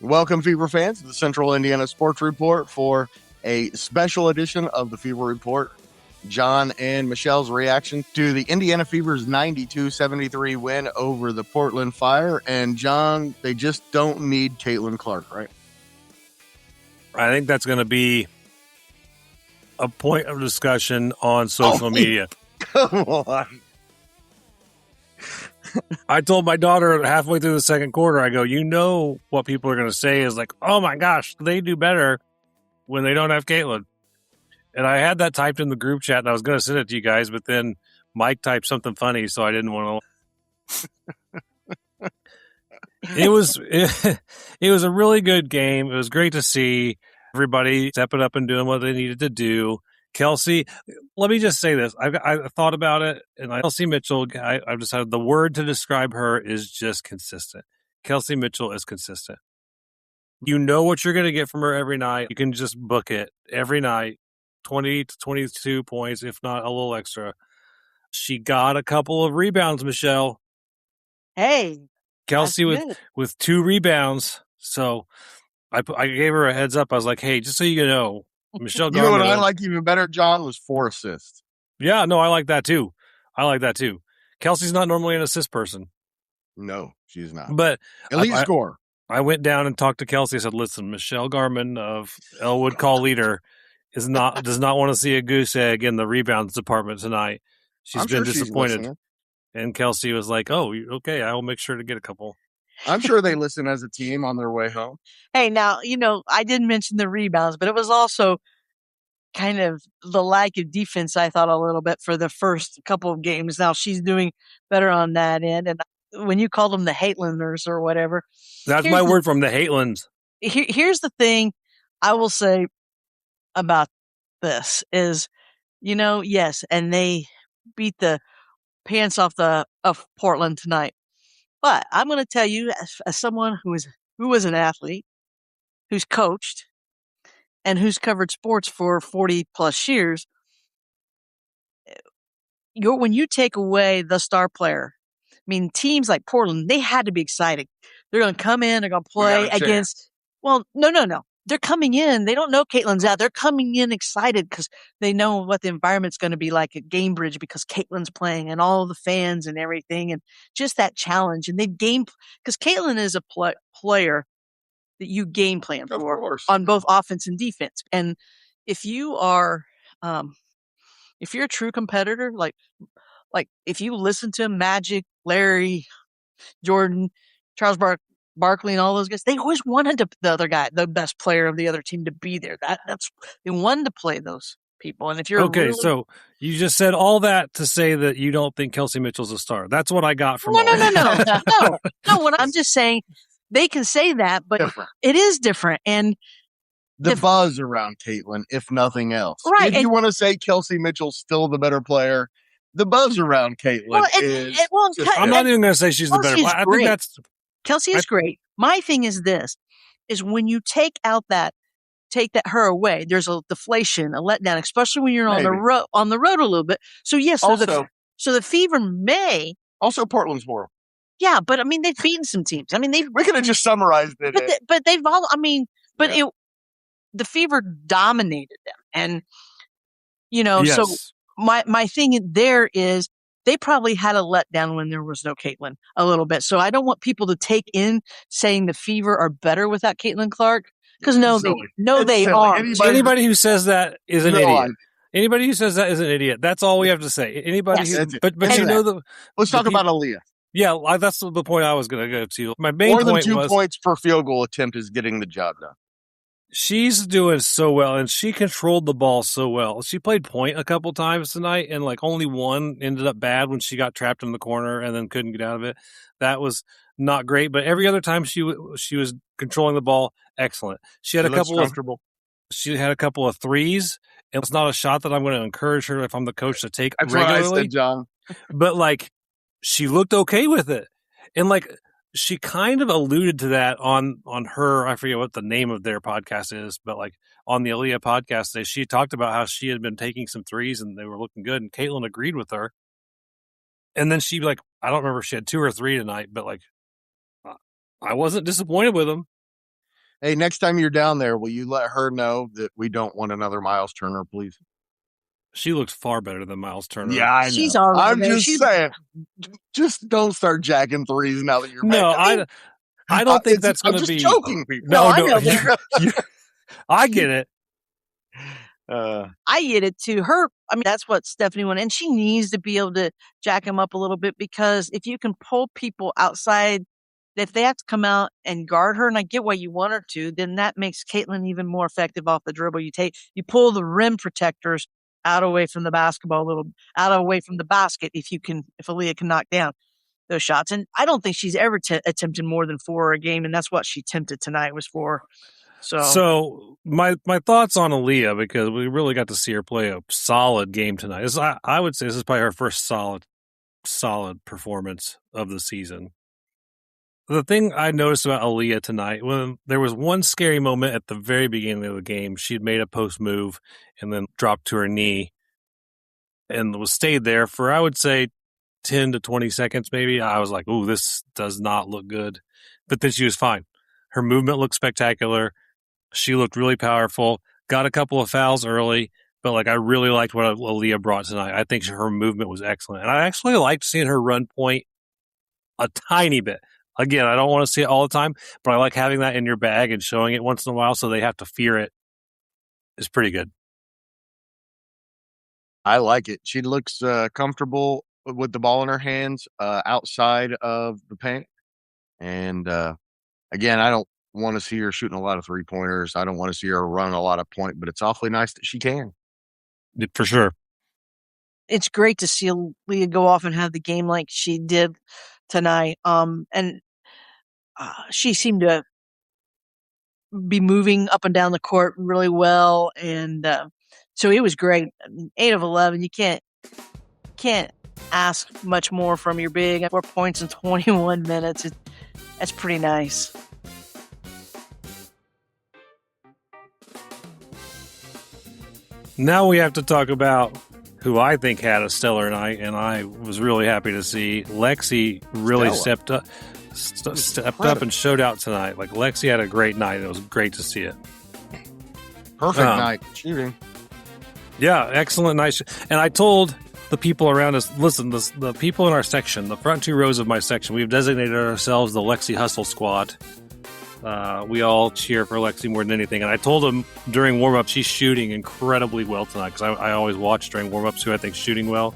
Welcome, Fever fans, to the Central Indiana Sports Report for a special edition of the Fever Report. John and Michelle's reaction to the Indiana Fever's 92-73 win over the Portland Fire. And John, they just don't need Caitlin Clark, right? I think that's going to be a point of discussion on social media. Come on. I told my daughter halfway through the second quarter, I go, what people are going to say is like, oh my gosh, they do better when they don't have Caitlin. And I had that typed in the group chat and I was going to send it to you guys, but then Mike typed something funny, so I didn't want to. It was a really good game. It was great to see everybody stepping up and doing what they needed to do. Kelsey, let me just say this. I thought about it, and Kelsey Mitchell, I've decided the word to describe her is just consistent. Kelsey Mitchell is consistent. You know what you're going to get from her every night. You can just book it every night, 20 to 22 points, if not a little extra. She got a couple of rebounds, Michelle. Hey, Kelsey with 2 rebounds. So I gave her a heads up. I was like, hey, just so you know, Michelle Garmon. You know what I like even better, John, was 4 assists. Yeah, no, I like that too. Kelsey's not normally an assist person. No, she's not. But elite score. I went down and talked to Kelsey. I said, listen, Michelle Garmon of Elwood Call Leader does not want to see a goose egg in the rebounds department tonight. She's been disappointed. And Kelsey was like, oh, okay, I will make sure to get a couple. I'm sure they listen as a team on their way home. Hey, now, I didn't mention the rebounds, but it was also kind of the lack of defense, I thought, a little bit for the first couple of games. Now, she's doing better on that end. And when you called them the Hatelanders or whatever. That's my word from the Hatelands. Here's the thing I will say about this is, yes, and they beat the pants off of Portland tonight. But I'm going to tell you, as someone who was an athlete, who's coached, and who's covered sports for 40 plus years, when you take away the star player, I mean, teams like Portland, they had to be excited. They're going to come in, they're going to play against. Well, no. They're coming in. They don't know Caitlin's out. They're coming in excited because they know what the environment's going to be like at Gamebridge because Caitlin's playing and all the fans and everything and just that challenge. And they because Caitlin is a player that you game plan for on both offense and defense. And if you are, if you're a true competitor, like if you listen to Magic, Larry, Jordan, Charles Barkley and all those guys, they always wanted the other guy, the best player of the other team, to be there. They wanted to play those people. And if you're so you just said all that to say that you don't think Kelsey Mitchell's a star. That's what I got from no. What I'm just saying, they can say that, but it is different. And the buzz around Caitlin, if nothing else, right? If you want to say Kelsey Mitchell's still the better player, the buzz around Caitlin is. I'm not even going to say she's the better player. I think that's. Kelsey is great. My thing is this, is when you take her away, there's a deflation, a letdown, especially when you're on the road a little bit. So yes, so the Fever may. Also Portland's horrible. Yeah, but I mean, they've beaten some teams. I mean, we could have just summarized it. But they've all, the Fever dominated them. And, yes. So my thing there is, they probably had a letdown when there was no Caitlin a little bit. So I don't want people to take in saying the Fever are better without Caitlin Clark. Because they are. Anybody who says that is an idiot. Anybody who says that is an idiot. That's all we have to say. Anybody but let's talk about Aaliyah. Yeah, that's the point I was going to go to. My main point was 2 points per field goal attempt is getting the job done. She's doing so well, and she controlled the ball so well. She played point a couple times tonight, and only one ended up bad when she got trapped in the corner and then couldn't get out of it. That was not great, but every other time she was controlling the ball, excellent. She had a couple of threes. And it's not a shot that I'm going to encourage her if I'm the coach to take regularly. That's what I said, John. But she looked okay with it, and she kind of alluded to that on her, I forget what the name of their podcast is, but on the Aaliyah podcast, she talked about how she had been taking some threes and they were looking good, and Caitlin agreed with her. And then she I don't remember if she had 2 or 3 tonight, but I wasn't disappointed with them. Hey, next time you're down there, will you let her know that we don't want another Miles Turner, please? She looks far better than Miles Turner. Yeah, I know. She's all right I'm there. just saying. Just don't start jacking threes now that you're No, back. I don't think that's going to be. I'm just joking, people. No, I know. I get it. I get it too. That's what Stephanie wanted. And she needs to be able to jack him up a little bit, because if you can pull people outside, if they have to come out and guard her, and I get why you want her to, then that makes Caitlin even more effective off the dribble. You pull the rim protectors out away from the basketball, out away from the basket if Aaliyah can knock down those shots. And I don't think she's ever attempted more than 4 a game, and that's what she attempted tonight was 4. So my thoughts on Aaliyah, because we really got to see her play a solid game tonight. I would say this is probably her first solid performance of the season. The thing I noticed about Aaliyah tonight, when there was one scary moment at the very beginning of the game, she'd made a post move and then dropped to her knee and stayed there for, I would say, 10 to 20 seconds maybe. I was like, ooh, this does not look good. But then she was fine. Her movement looked spectacular. She looked really powerful, got a couple of fouls early, but I really liked what Aaliyah brought tonight. I think her movement was excellent. And I actually liked seeing her run point a tiny bit. Again, I don't want to see it all the time, but I like having that in your bag and showing it once in a while so they have to fear it. It's pretty good. I like it. She looks comfortable with the ball in her hands outside of the paint. And again, I don't want to see her shooting a lot of 3-pointers. I don't want to see her running a lot of point, but it's awfully nice that she can. For sure. It's great to see Leah go off and have the game like she did tonight. And she seemed to be moving up and down the court really well. And so it was great. 8 of 11. You can't ask much more from your big. 4 points in 21 minutes. That's pretty nice. Now we have to talk about who I think had a stellar night, and I was really happy to see Lexi really stepped up and showed out tonight. Lexi had a great night. It was great to see it. Perfect night shooting. Yeah, excellent night. And I told the people around us, listen, the people in our section, the front 2 rows of my section, we've designated ourselves the Lexi Hustle Squad. We all cheer for Lexi more than anything. And I told them during warm-up, she's shooting incredibly well tonight, because I always watch during warm-ups who I think shooting well.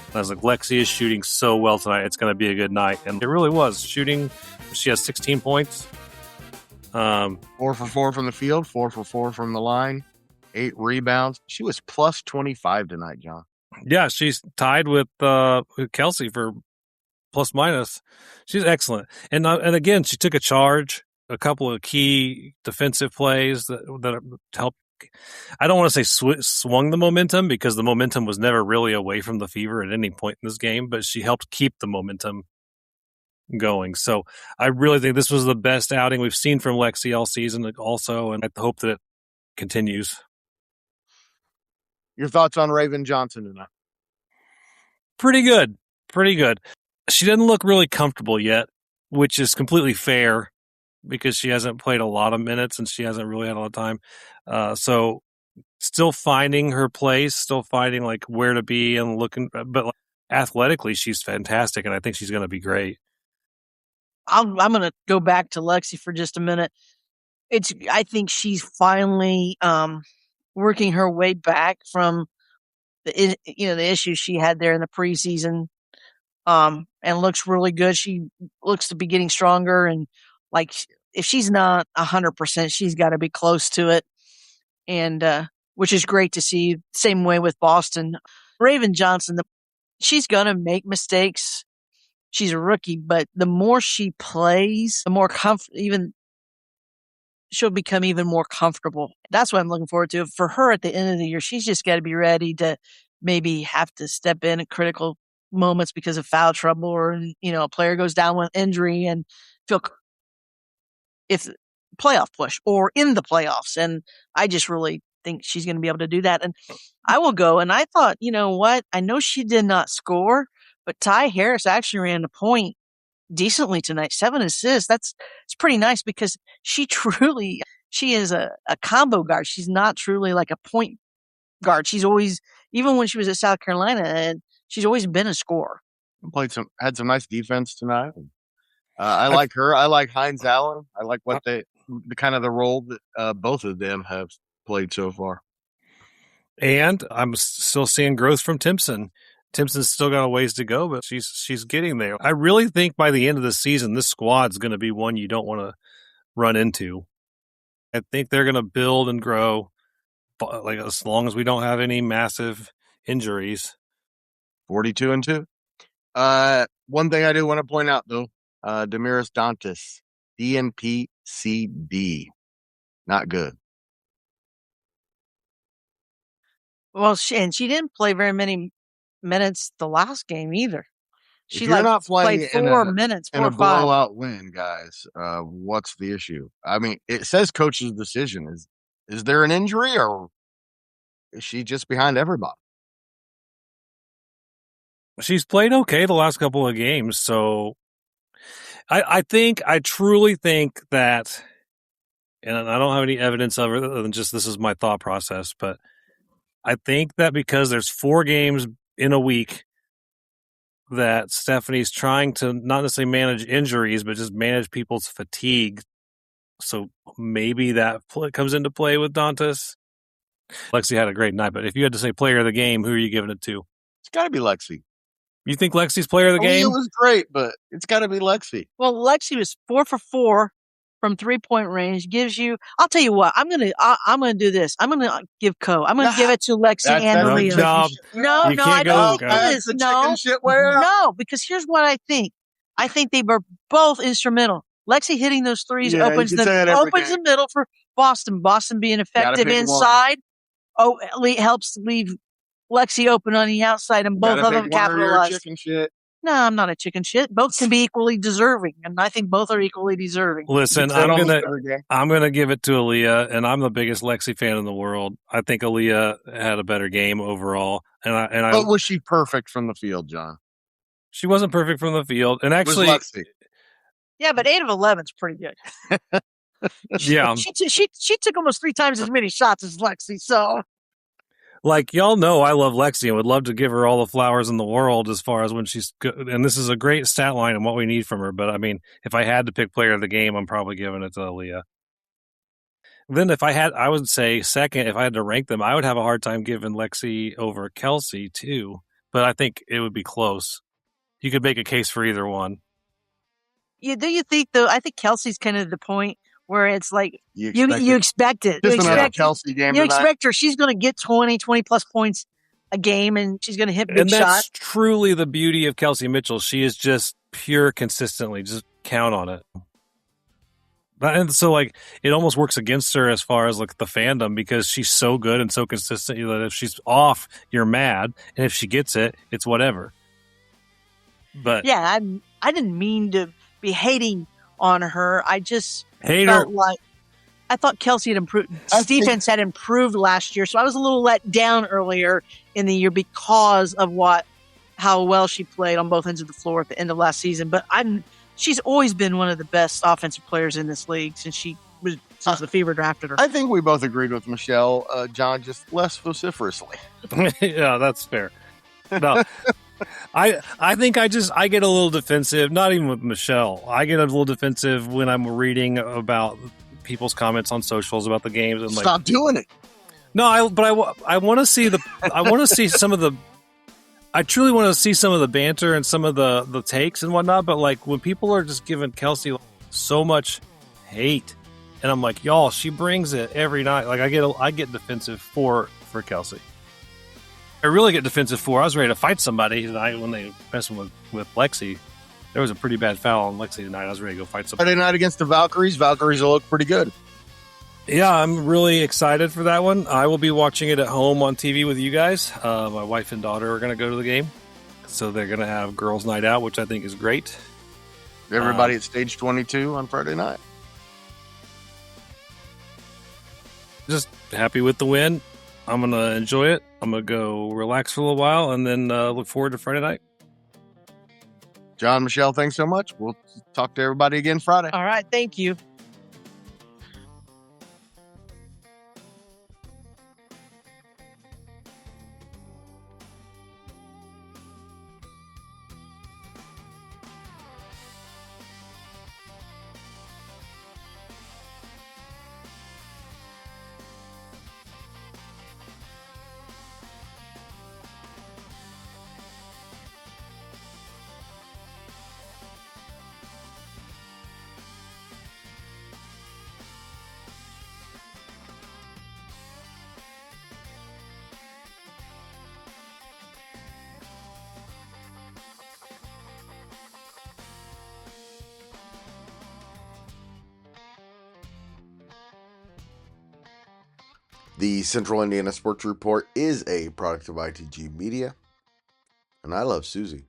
And I was like, Lexi is shooting so well tonight. It's going to be a good night. And it really was. Shooting, she has 16 points. 4 for 4 from the field, 4 for 4 from the line, 8 rebounds. She was plus 25 tonight, John. Yeah, she's tied with Kelsey for plus minus. She's excellent. And again, she took a charge. A couple of key defensive plays that helped. I don't want to say swung the momentum, because the momentum was never really away from the Fever at any point in this game, but she helped keep the momentum going. So I really think this was the best outing we've seen from Lexi all season also, and I hope that it continues. Your thoughts on Raven Johnson tonight? Pretty good. She doesn't look really comfortable yet, which is completely fair, because she hasn't played a lot of minutes and she hasn't really had a lot of time. So still finding her place, still finding where to be and looking, but athletically she's fantastic, and I think she's going to be great. I'm going to go back to Lexi for just a minute. I think she's finally working her way back from the issues she had there in the preseason, and looks really good. She looks to be getting stronger, and if she's not 100%, she's got to be close to it. And, which is great to see. Same way with Boston. Raven Johnson, she's going to make mistakes. She's a rookie, but the more she plays, the more she'll become even more comfortable. That's what I'm looking forward to. For her at the end of the year, she's just got to be ready to maybe have to step in at critical moments because of foul trouble, or, a player goes down with injury, and feel if playoff push or in the playoffs. And I just really think she's going to be able to do that. And I will go. And I thought, you know what? I know she did not score, but Ty Harris actually ran the point decently tonight. 7 assists. It's pretty nice because she is a combo guard. She's not truly like a point guard. She's always, even when she was at South Carolina, and she's always been a scorer. Had some nice defense tonight. I like her. I like Hines-Allen. I like what the kind of the role that both of them have played so far. And I'm still seeing growth from Timpson. Timpson's still got a ways to go, but she's getting there. I really think by the end of the season, this squad's going to be one you don't want to run into. I think they're going to build and grow, like as long as we don't have any massive injuries. 42-2. One thing I do want to point out though, Damaris Dantas, DNP-CD, not good. Well, she didn't play very many minutes the last game either. She if you're not playing played 4 minutes, 4 in a or 5. blowout win, guys. What's the issue? I mean, it says coach's decision. Is there an injury or is she just behind everybody? She's played okay the last couple of games, so I truly think that, and I don't have any evidence of it other than just this is my thought process, but I think that because there's 4 games in a week that Stephanie's trying to not necessarily manage injuries, but just manage people's fatigue. So maybe that comes into play with Dantas. Lexi had a great night, but if you had to say player of the game, who are you giving it to? It's got to be Lexi. You think Lexi's player of the game? It was great, but it's got to be Lexi. Well, Lexi was 4 for 4 from 3-point range. Gives you. I'll tell you what. I'm gonna do this. I'm gonna give give it to Lexi and Leah. No, I don't do this. No, because here's what I think. I think they were both instrumental. Lexi hitting those threes opens the middle for Boston. Boston being effective inside. Helps leave Lexi open on the outside, and both of them capitalize. No, I'm not a chicken shit. Both can be equally deserving, and I think both are equally deserving. Listen, I'm gonna give it to Aaliyah, and I'm the biggest Lexi fan in the world. I think Aaliyah had a better game overall, But was she perfect from the field, John? She wasn't perfect from the field, and actually, yeah, but 8 of 11 is pretty good. Yeah, she took almost 3 times as many shots as Lexi, so. Like, y'all know I love Lexi and would love to give her all the flowers in the world as far as when she's good. And this is a great stat line and what we need from her. But, I mean, if I had to pick player of the game, I'm probably giving it to Aaliyah. Then I would say second, if I had to rank them, I would have a hard time giving Lexi over Kelsey, too. But I think it would be close. You could make a case for either one. Yeah, do you think, though? I think Kelsey's kind of the point where it's like you expect it. You expect Kelsey game. You expect her. She's going to get 20 plus points a game, and she's going to hit big shots. And that's truly the beauty of Kelsey Mitchell. She is just pure consistently. Just count on it. And so, like, it almost works against her as far as, like, the fandom because she's so good and so consistent that if she's off, you're mad. And if she gets it, it's whatever. But yeah, I didn't mean to be hating on her. I just felt like I thought Kelsey had improved. Defense had improved last year, so I was a little let down earlier in the year because of how well she played on both ends of the floor at the end of last season. But she's always been one of the best offensive players in this league since the Fever drafted her. I think we both agreed with Michelle, John, just less vociferously. Yeah, that's fair. No. I think I get a little defensive, not even with Michelle. I get a little defensive when I'm reading about people's comments on socials about the games and stop doing it. No, I want to see I truly want to see some of the banter and some of the takes and whatnot, but like when people are just giving Kelsey so much hate and I'm like, y'all, she brings it every night. Like I get defensive for Kelsey. I really get defensive for. I was ready to fight somebody tonight when they messed with Lexi. There was a pretty bad foul on Lexi tonight. I was ready to go fight somebody. Friday night against the Valkyries. Valkyries will look pretty good. Yeah, I'm really excited for that one. I will be watching it at home on TV with you guys. My wife and daughter are going to go to the game. So they're going to have girls' night out, which I think is great. Everybody at Stage 22 on Friday night. Just happy with the win. I'm going to enjoy it. I'm going to go relax for a little while and then look forward to Friday night. John, Michelle, thanks so much. We'll talk to everybody again Friday. All right. Thank you. The Central Indiana Sports Report is a product of ITG Media, and I love Susie.